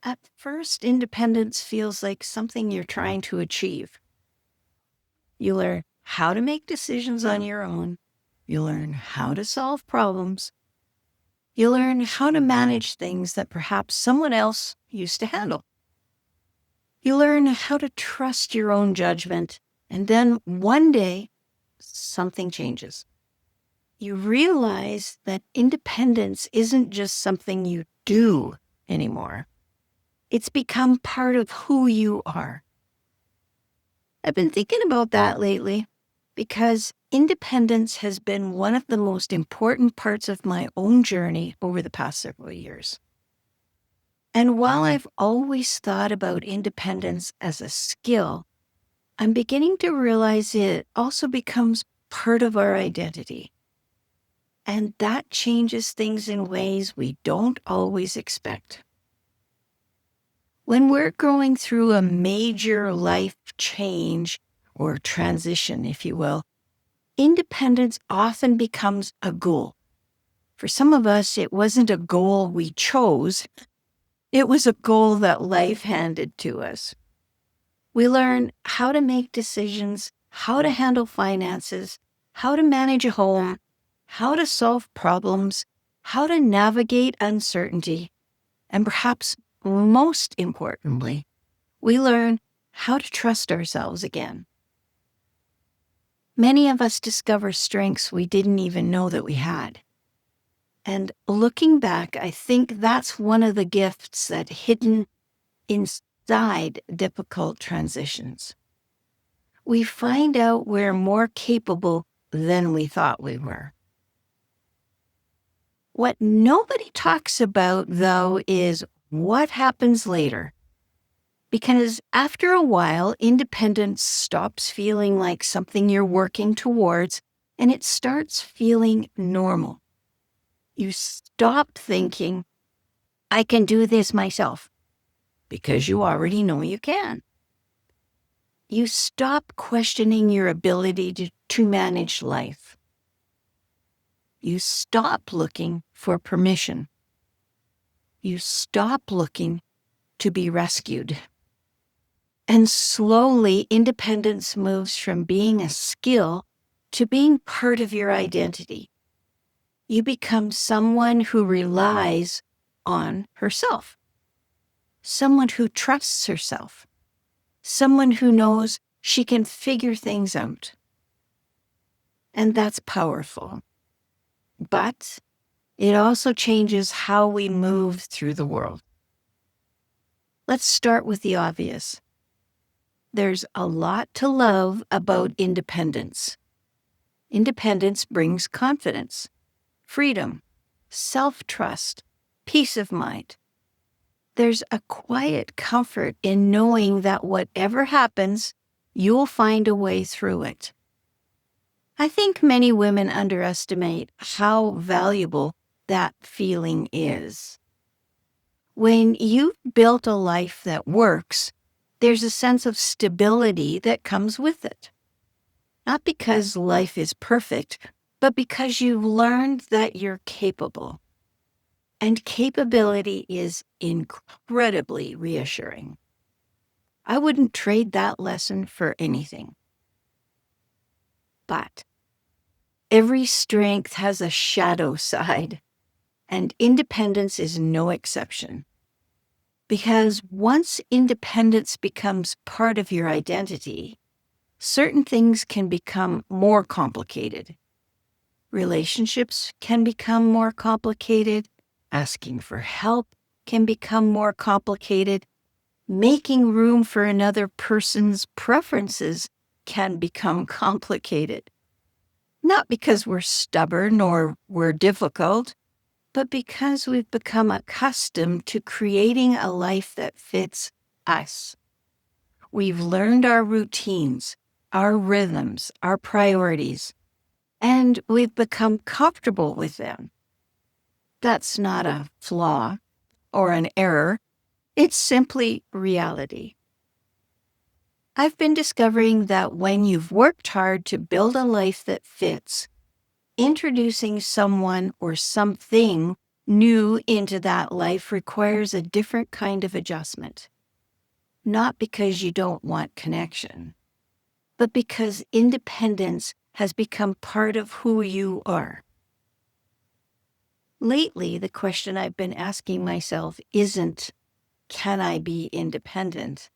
At first, independence feels like something you're trying to achieve. You learn how to make decisions on your own. You learn how to solve problems. You learn how to manage things that perhaps someone else used to handle. You learn how to trust your own judgment. And then one day, something changes. You realize that independence isn't just something you do anymore. It's become part of who you are. I've been thinking about that lately because independence has been one of the most important parts of my own journey over the past several years. And while I've always thought about independence as a skill, I'm beginning to realize it also becomes part of our identity. And that changes things in ways we don't always expect. When we're going through a major life change or transition, if you will, independence often becomes a goal. For some of us, it wasn't a goal we chose. It was a goal that life handed to us. We learn how to make decisions, how to handle finances, how to manage a home, how to solve problems, how to navigate uncertainty, and perhaps most importantly, we learn how to trust ourselves again. Many of us discover strengths we didn't even know that we had. And looking back, I think that's one of the gifts that hidden inside difficult transitions. We find out we're more capable than we thought we were. What nobody talks about, though, is what happens later. Because after a while, independence stops feeling like something you're working towards, and it starts feeling normal. You stop thinking, I can do this myself, because you already know you can. You stop questioning your ability to manage life. You stop looking for permission. You stop looking to be rescued. And slowly, independence moves from being a skill to being part of your identity. You become someone who relies on herself, someone who trusts herself, someone who knows she can figure things out. And that's powerful. But it also changes how we move through the world. Let's start with the obvious. There's a lot to love about independence. Independence brings confidence, freedom, self-trust, peace of mind. There's a quiet comfort in knowing that whatever happens, you'll find a way through it. I think many women underestimate how valuable that feeling is. When you've built a life that works, there's a sense of stability that comes with it. Not because life is perfect, but because you've learned that you're capable. And capability is incredibly reassuring. I wouldn't trade that lesson for anything. But every strength has a shadow side, and independence is no exception. Because once independence becomes part of your identity, certain things can become more complicated. Relationships can become more complicated. Asking for help can become more complicated. Making room for another person's preferences can become complicated. Not because we're stubborn or we're difficult, but because we've become accustomed to creating a life that fits us. We've learned our routines, our rhythms, our priorities, and we've become comfortable with them. That's not a flaw or an error. It's simply reality. I've been discovering that when you've worked hard to build a life that fits, introducing someone or something new into that life requires a different kind of adjustment. Not because you don't want connection, but because independence has become part of who you are. Lately, the question I've been asking myself isn't, can I be independent?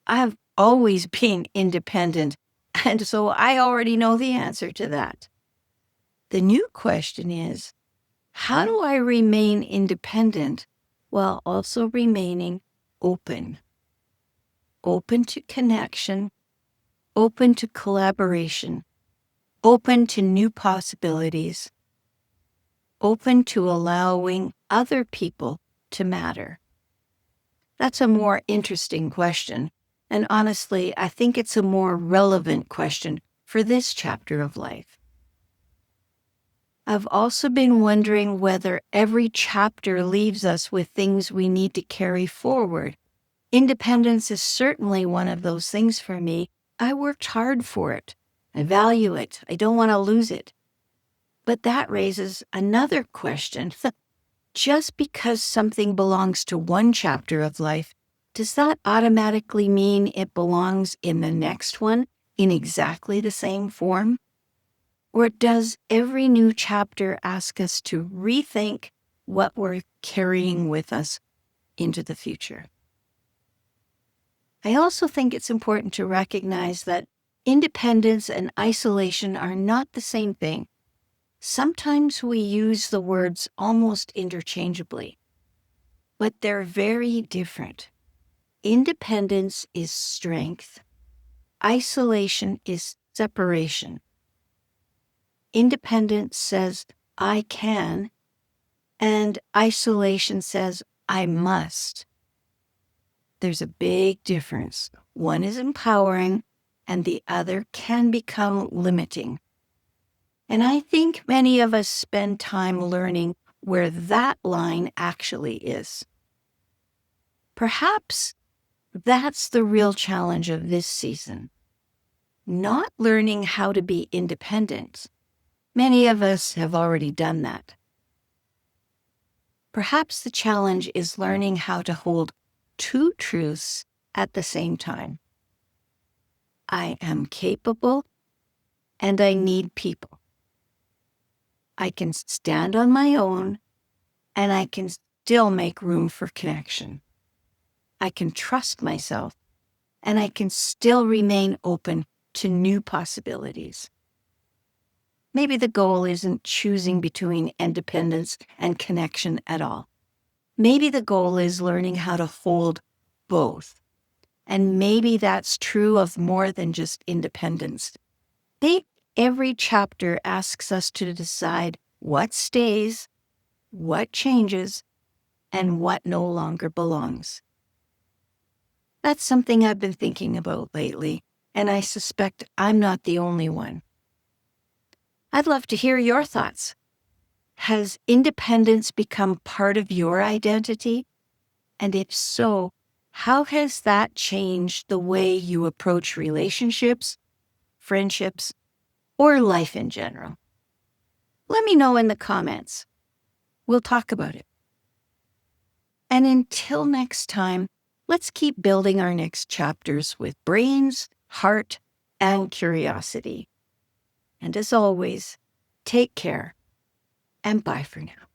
I've always been independent, and so I already know the answer to that. The new question is, how do I remain independent while also remaining open? Open to connection, open to collaboration, open to new possibilities, open to allowing other people to matter? That's a more interesting question. And honestly, I think it's a more relevant question for this chapter of life. I've also been wondering whether every chapter leaves us with things we need to carry forward. Independence is certainly one of those things for me. I worked hard for it. I value it. I don't want to lose it. But that raises another question. Just because something belongs to one chapter of life, does that automatically mean it belongs in the next one in exactly the same form? Or does every new chapter ask us to rethink what we're carrying with us into the future? I also think it's important to recognize that independence and isolation are not the same thing. Sometimes we use the words almost interchangeably, but they're very different. Independence is strength. Isolation is separation. Independence says, I can, and isolation says, I must. There's a big difference. One is empowering, and the other can become limiting. And I think many of us spend time learning where that line actually is. Perhaps that's the real challenge of this season. Not learning how to be independent. Many of us have already done that. Perhaps the challenge is learning how to hold two truths at the same time. I am capable and I need people. I can stand on my own and I can still make room for connection. I can trust myself and I can still remain open to new possibilities. Maybe the goal isn't choosing between independence and connection at all. Maybe the goal is learning how to hold both. And maybe that's true of more than just independence. Maybe every chapter asks us to decide what stays, what changes, and what no longer belongs. That's something I've been thinking about lately, and I suspect I'm not the only one. I'd love to hear your thoughts. Has independence become part of your identity? And if so, how has that changed the way you approach relationships, friendships, or life in general? Let me know in the comments. We'll talk about it. And until next time, let's keep building our next chapters with brains, heart, and curiosity. And as always, take care and bye for now.